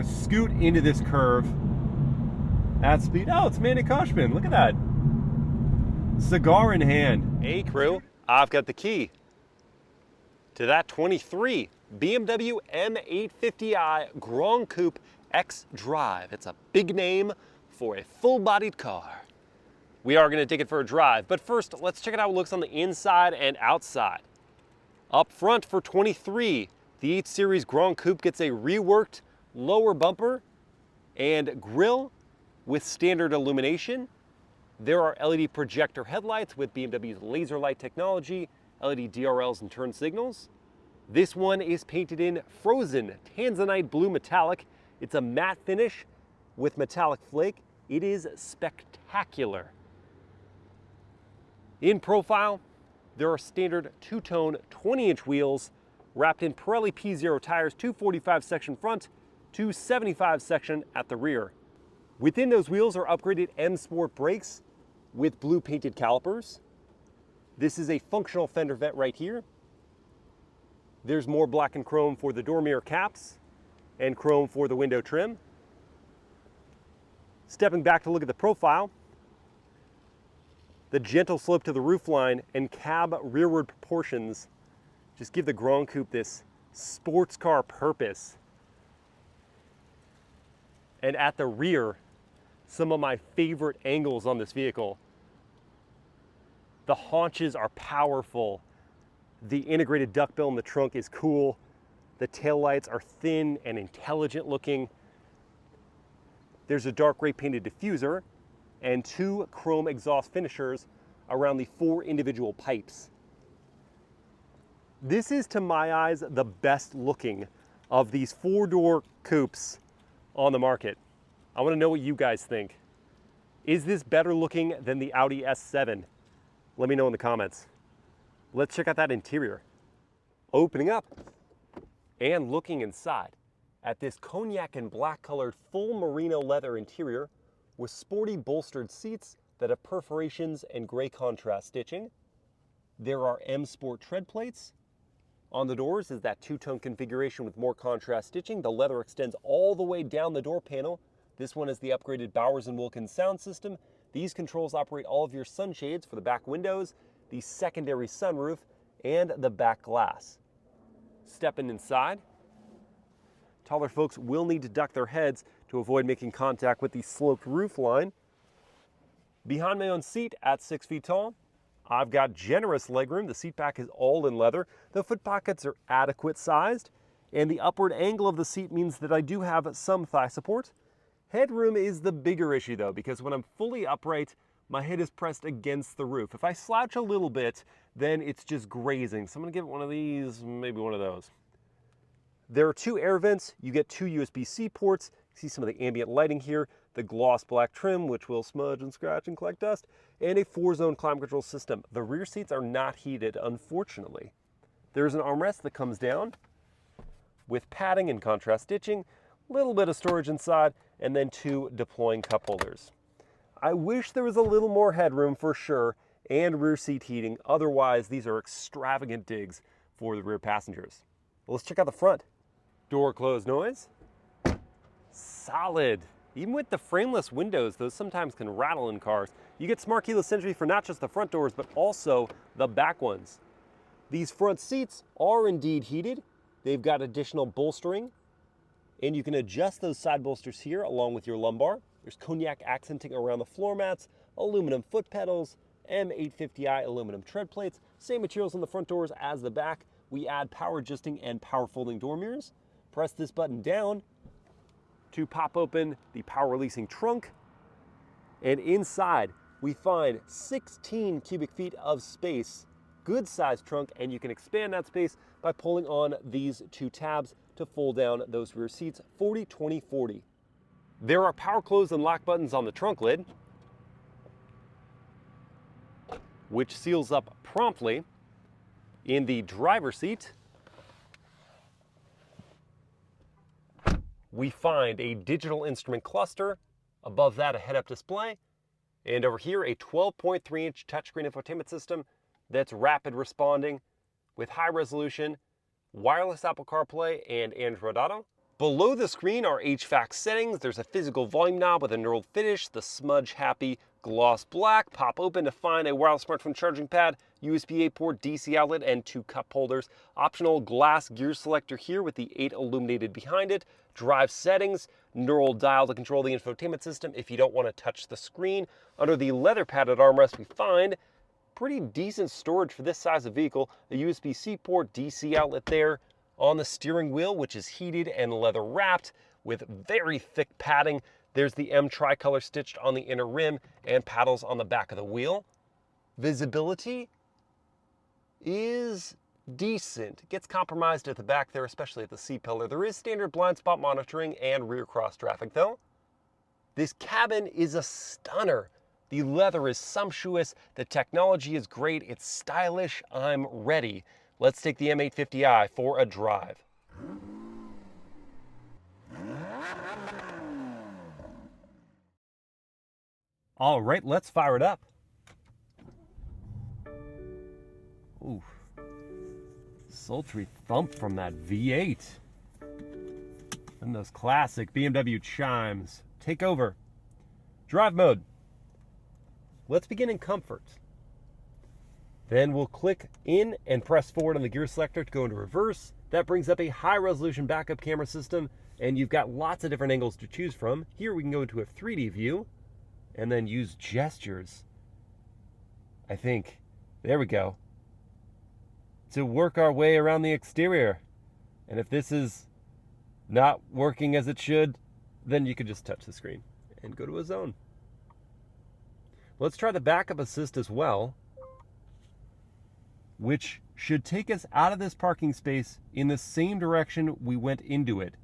gonna scoot into this curve at speed. Oh, it's Manny Koshman. Look at that. Cigar in hand. Hey crew, I've got the key to that 23 BMW M850i Grand Coupe X-Drive. It's a big name for a full-bodied car. We are gonna take it for a drive, but first, let's check out how it looks on the inside and outside. Up front for 23, the 8 Series Grand Coupe gets a reworked lower bumper and grille with standard illumination. There are LED projector headlights with BMW's laser light technology, LED DRLs and turn signals. This one is painted in frozen tanzanite blue metallic. It's a matte finish with metallic flake. It is spectacular. In profile, there are standard two-tone 20-inch wheels wrapped in Pirelli P0 tires, 245 section front, 275 section at the rear. Within those wheels are upgraded M Sport brakes with blue painted calipers. This is a functional fender vent right here. There's more black and chrome for the door mirror caps and chrome for the window trim. Stepping back to look at the profile, the gentle slope to the roofline and cab rearward proportions just give the Grand Coupe this sports car purpose. And at the rear, some of my favorite angles on this vehicle. The haunches are powerful. The integrated duckbill in the trunk is cool. The taillights are thin and intelligent looking. There's a dark gray painted diffuser and 2 chrome exhaust finishers around the 4 individual pipes. This is, to my eyes, the best looking of these 4-door coupes on the market. I want to know what you guys think. Is this better looking than the Audi S7? Let me know in the comments. Let's check out that interior. Opening up and looking inside at this cognac and black colored full merino leather interior with sporty bolstered seats that have perforations and gray contrast stitching. There are M Sport tread plates. On the doors is that two-tone configuration with more contrast stitching. The leather extends all the way down the door panel. This one is the upgraded Bowers & Wilkins sound system. These controls operate all of your sunshades for the back windows, the secondary sunroof, and the back glass. Stepping inside, taller folks will need to duck their heads to avoid making contact with the sloped roof line. Behind my own seat at 6 feet tall, I've got generous legroom. The seat back is all in leather. The foot pockets are adequate sized, and the upward angle of the seat means that I do have some thigh support. Headroom is the bigger issue though, because when I'm fully upright, my head is pressed against the roof. If I slouch a little bit, then it's just grazing. So I'm gonna give it one of these, maybe one of those. There are 2 air vents. You get 2 USB-C ports. You see some of the ambient lighting here, the gloss black trim, which will smudge and scratch and collect dust, and a 4-zone climate control system. The rear seats are not heated, unfortunately. There's an armrest that comes down with padding and contrast stitching, a little bit of storage inside, and then 2 deploying cup holders. I wish there was a little more headroom for sure, and rear seat heating. Otherwise, these are extravagant digs for the rear passengers. Well, let's check out the front. Door close noise. Solid. Even with the frameless windows, those sometimes can rattle in cars. You get smart keyless entry for not just the front doors, but also the back ones. These front seats are indeed heated. They've got additional bolstering, and you can adjust those side bolsters here along with your lumbar. There's cognac accenting around the floor mats, aluminum foot pedals, M850i aluminum tread plates, same materials on the front doors as the back. We add power adjusting and power folding door mirrors. Press this button down to pop open the power releasing trunk. And inside we find 16 cubic feet of space, good sized trunk, and you can expand that space by pulling on these 2 tabs to fold down those rear seats, 40, 20, 40. There are power close and lock buttons on the trunk lid, which seals up promptly. In the driver's seat, we find a digital instrument cluster. Above that, a head-up display. And over here, a 12.3-inch touchscreen infotainment system that's rapid responding with high resolution, wireless Apple CarPlay and Android Auto. Below the screen are HVAC settings. There's a physical volume knob with a knurled finish, the smudge happy gloss black. Pop open to find a wireless smartphone charging pad, USB-A port, DC outlet, and 2 cup holders. Optional glass gear selector here with the 8 illuminated behind it. Drive settings, knurled dial to control the infotainment system if you don't want to touch the screen. Under the leather padded armrest we find pretty decent storage for this size of vehicle. A USB-C port, DC outlet there. On the steering wheel, which is heated and leather wrapped with very thick padding. There's the M tricolor stitched on the inner rim and paddles on the back of the wheel. Visibility is decent. It gets compromised at the back there, especially at the C-pillar. There is standard blind spot monitoring and rear cross traffic though. This cabin is a stunner. The leather is sumptuous. The technology is great. It's stylish. I'm ready. Let's take the M850i for a drive. All right, let's fire it up. Ooh, sultry thump from that V8. And those classic BMW chimes take over. Drive mode. Let's begin in comfort. Then we'll click in and press forward on the gear selector to go into reverse. That brings up a high resolution backup camera system, and you've got lots of different angles to choose from. Here we can go into a 3D view and then use gestures, I think, there we go, to work our way around the exterior. And if this is not working as it should, then you can just touch the screen and go to a zone. Let's try the backup assist as well, which should take us out of this parking space in the same direction we went into it.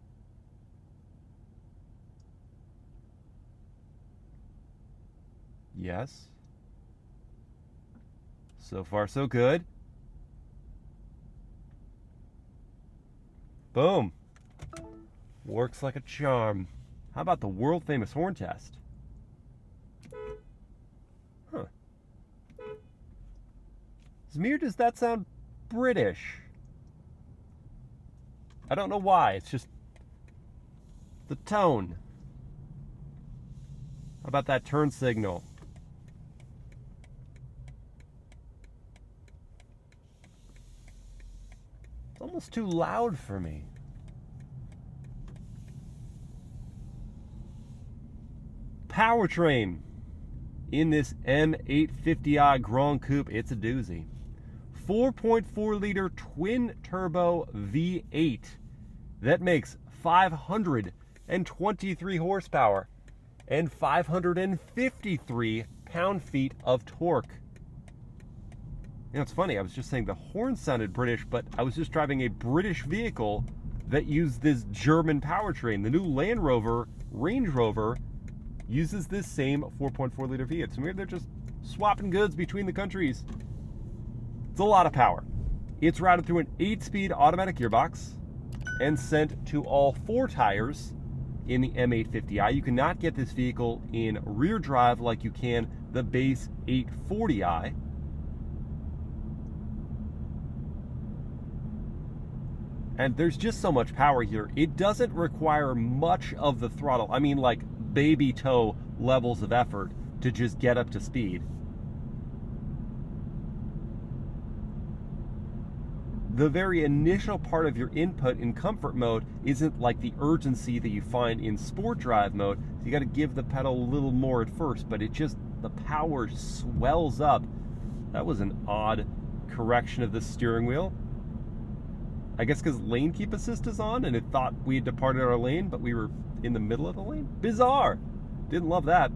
Yes. So far, so good. Boom. Works like a charm. How about the world famous horn test? Huh. Zamir, does that sound British? I don't know why. It's just the tone. How about that turn signal? It's almost too loud for me. Powertrain in this M850i Grand Coupe, it's a doozy. 4.4 liter twin turbo V8 that makes 523 horsepower and 553 pound-feet of torque. You know, it's funny, I was just saying the horn sounded British, but I was just driving a British vehicle that used this German powertrain. The new Land Rover, Range Rover, uses this same 4.4 liter V8. So maybe they're just swapping goods between the countries. It's a lot of power. It's routed through an 8-speed automatic gearbox and sent to all 4 tires in the M850i. You cannot get this vehicle in rear drive like you can the base 840i. And there's just so much power here. It doesn't require much of the throttle. I mean, like baby toe levels of effort to just get up to speed. The very initial part of your input in comfort mode isn't like the urgency that you find in sport drive mode. So you got to give the pedal a little more at first, but it just, the power swells up. That was an odd correction of the steering wheel. I guess because lane keep assist is on and it thought we had departed our lane, but we were in the middle of the lane. Bizarre. Didn't love that.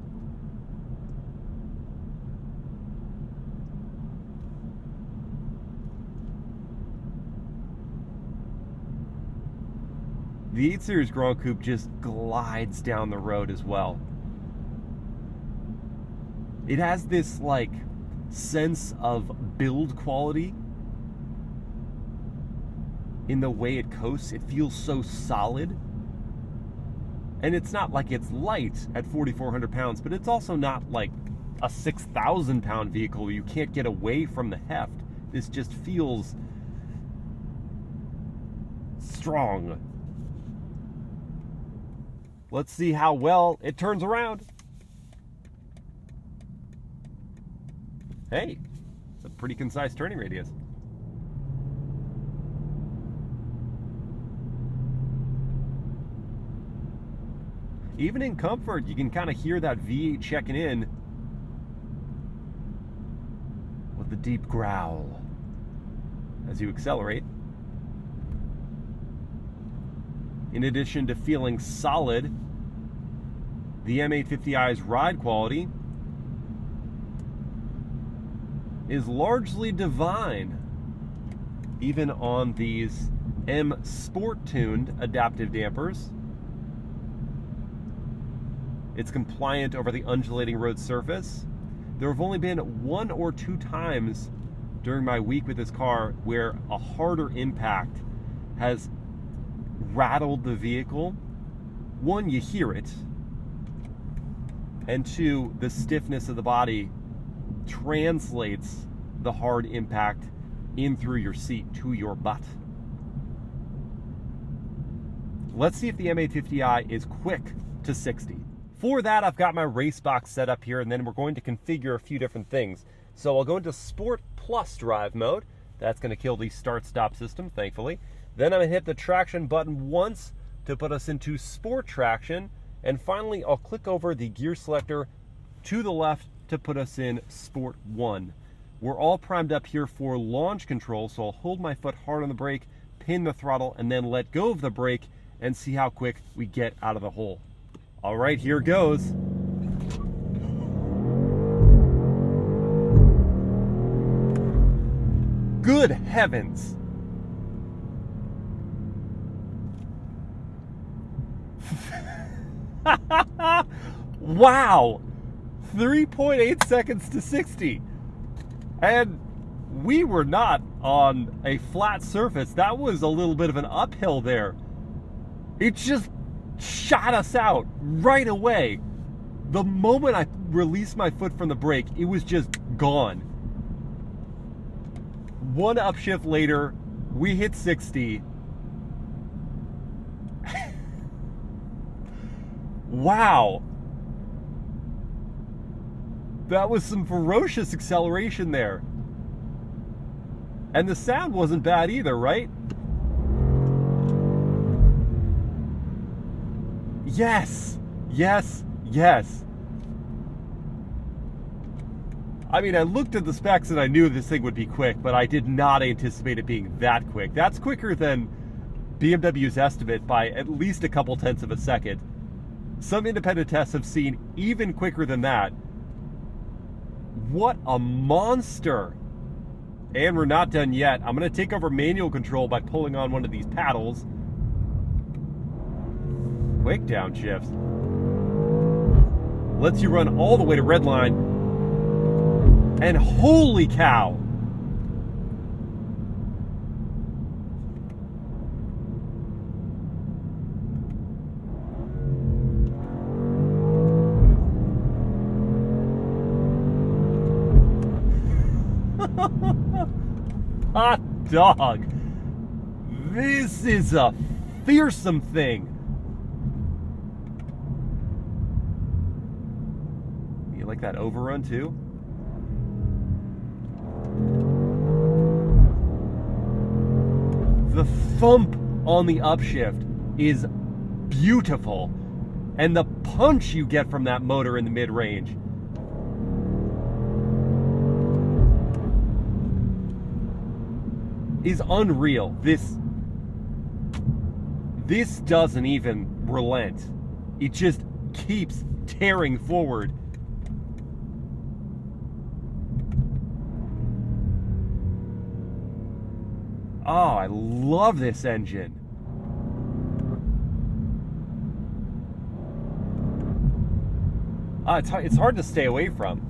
The 8 Series Grand Coupe just glides down the road as well. It has this like sense of build quality in the way it coasts. It feels so solid. And it's not like it's light at 4,400 pounds, but it's also not like a 6,000 pound vehicle where you can't get away from the heft. This just feels strong. Let's see how well it turns around. Hey, it's a pretty concise turning radius. Even in comfort, you can kind of hear that V8 checking in with the deep growl as you accelerate. In addition to feeling solid, the M850i's ride quality is largely divine, even on these M Sport tuned adaptive dampers. It's compliant over the undulating road surface. There have only been 1 or 2 times during my week with this car where a harder impact has rattled the vehicle. 1, you hear it, and 2, the stiffness of the body translates the hard impact in through your seat to your butt. Let's see if the M850i is quick to 60. For that, I've got my race box set up here, and then we're going to configure a few different things. So I'll go into Sport Plus drive mode. That's going to kill the start-stop system, thankfully. Then I'm going to hit the traction button once to put us into Sport Traction. And finally, I'll click over the gear selector to the left to put us in Sport 1. We're all primed up here for launch control, so I'll hold my foot hard on the brake, pin the throttle, and then let go of the brake and see how quick we get out of the hole. All right, here goes. Good heavens. Wow. 3.8 seconds to 60. And we were not on a flat surface. That was a little bit of an uphill there. It just shot us out right away. The moment I released my foot from the brake, it was just gone. 1 upshift later, we hit 60. Wow. That was some ferocious acceleration there. And the sound wasn't bad either, right? Yes, yes, yes. I mean, I looked at the specs and I knew this thing would be quick, but I did not anticipate it being that quick. That's quicker than BMW's estimate by at least a couple tenths of a second. Some independent tests have seen even quicker than that. What a monster. And we're not done yet. I'm going to take over manual control by pulling on one of these paddles. Quick downshifts. Lets you run all the way to redline. And holy cow! Hot dog! This is a fearsome thing. You like that overrun too? The thump on the upshift is beautiful, and the punch you get from that motor in the mid-range is unreal. This doesn't even relent. It just keeps tearing forward. Oh, I love this engine. It's hard to stay away from.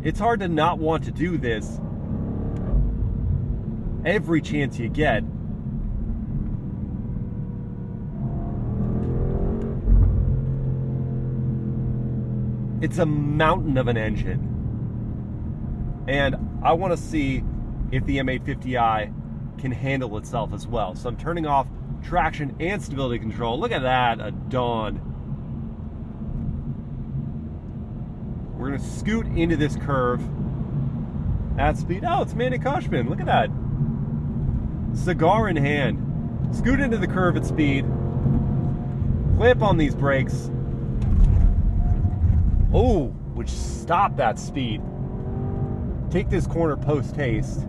It's hard to not want to do this every chance you get. It's a mountain of an engine. And I want to see if the M850i can handle itself as well. So I'm turning off traction and stability control. Look at that, a Dawn. We're gonna scoot into this curve at speed. Oh, it's Manny Koshman, look at that. Cigar in hand. Scoot into the curve at speed. Clamp on these brakes. Oh, which stop that speed. Take this corner post haste.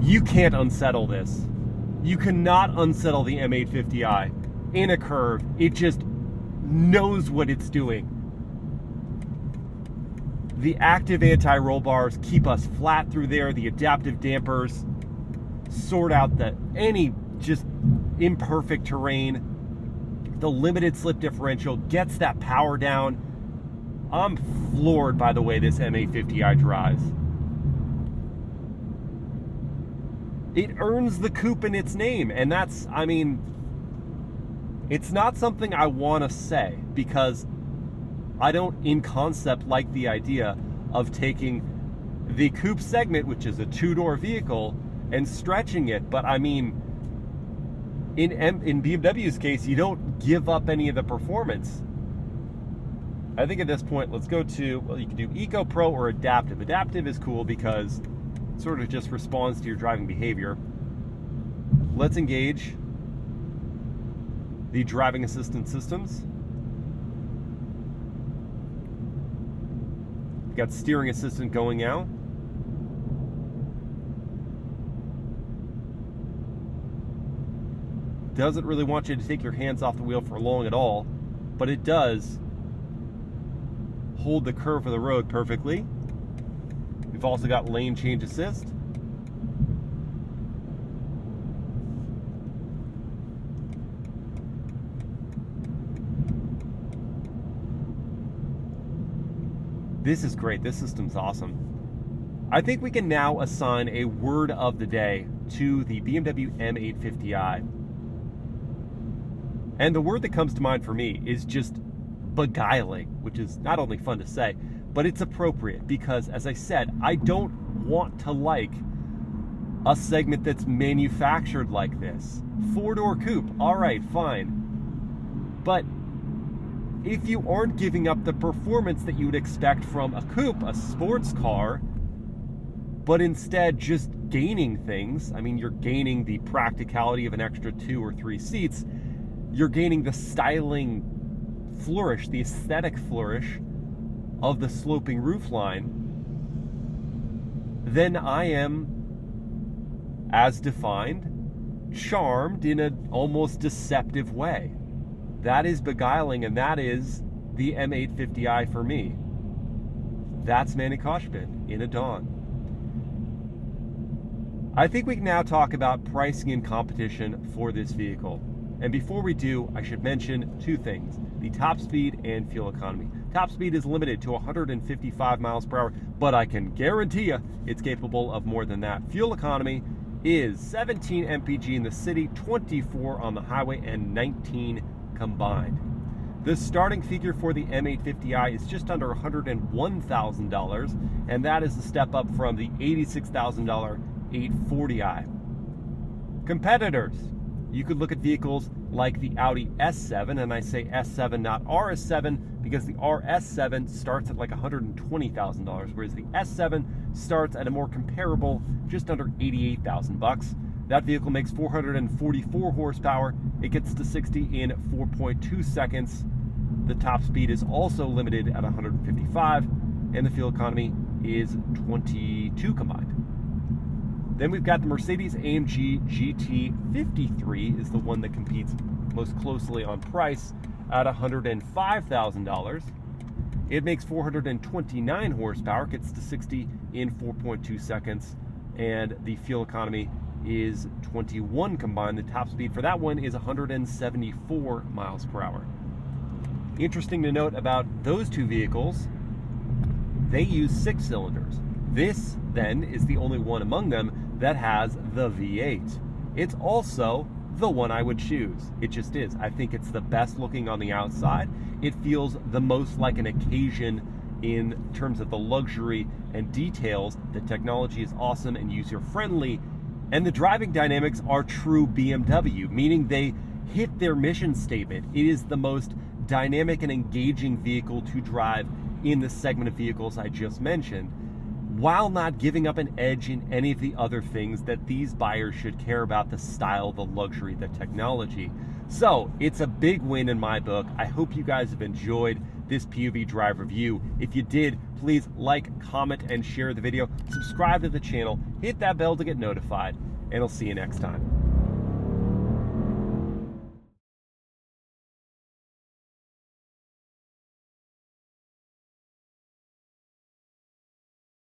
You can't unsettle this. You cannot unsettle the M850i in a curve. It just knows what it's doing. The active anti-roll bars keep us flat through there. The adaptive dampers sort out any just imperfect terrain. The limited slip differential gets that power down. I'm floored by the way this M850i drives. It earns the coupe in its name, and that's, I mean, it's not something I want to say because I don't, in concept, like the idea of taking the coupe segment, which is a two-door vehicle, and stretching it. But I mean, in BMW's case, you don't give up any of the performance. I think at this point, let's go to, well, you can do Eco Pro or Adaptive. Adaptive is cool because it sort of just responds to your driving behavior. Let's engage the driving assistance systems. Got steering assistant going now. Doesn't really want you to take your hands off the wheel for long at all, but it does hold the curve of the road perfectly. We've also got lane change assist. This is great. This system's awesome. I think we can now assign a word of the day to the BMW M850i. And the word that comes to mind for me is just beguiling, which is not only fun to say, but it's appropriate because, as I said, I don't want to like a segment that's manufactured like this. Four-door coupe, all right, fine. But if you aren't giving up the performance that you would expect from a coupe, a sports car, but instead just gaining things, I mean, you're gaining the practicality of an extra 2 or 3 seats, you're gaining the styling flourish, the aesthetic flourish of the sloping roofline, then I am, as defined, charmed in an almost deceptive way. That is beguiling, and that is the M850i for me. That's Manny Koshman in a Dawn. I think we can now talk about pricing and competition for this vehicle. And before we do, I should mention 2 things: the top speed and fuel economy. Top speed is limited to 155 miles per hour, but I can guarantee you it's capable of more than that. Fuel economy is 17 mpg in the city, 24 on the highway, and 19 combined. The starting figure for the M850i is just under $101,000, and that is a step up from the $86,000 840i. Competitors: you could look at vehicles like the Audi S7, and I say S7, not RS7, because the RS7 starts at like $120,000, whereas the S7 starts at a more comparable, just under $88,000. That vehicle makes 444 horsepower. It gets to 60 in 4.2 seconds. The top speed is also limited at 155, and the fuel economy is 22 combined. Then we've got the Mercedes-AMG GT53 is the one that competes most closely on price at $105,000. It makes 429 horsepower, gets to 60 in 4.2 seconds, and the fuel economy is 21 combined. The top speed for that one is 174 miles per hour. Interesting to note about those 2 vehicles, they use 6 cylinders. This, then, is the only one among them that has the V8. It's also the one I would choose. It just is. I think it's the best looking on the outside. It feels the most like an occasion in terms of the luxury and details. The technology is awesome and user-friendly, and the driving dynamics are true BMW, meaning they hit their mission statement. It is the most dynamic and engaging vehicle to drive in the segment of vehicles I just mentioned, while not giving up an edge in any of the other things that these buyers should care about: the style, the luxury, the technology. So it's a big win in my book. I hope you guys have enjoyed this POV drive review. If you did, please like, comment, and share the video. Subscribe to the channel, hit that bell to get notified, and I'll see you next time.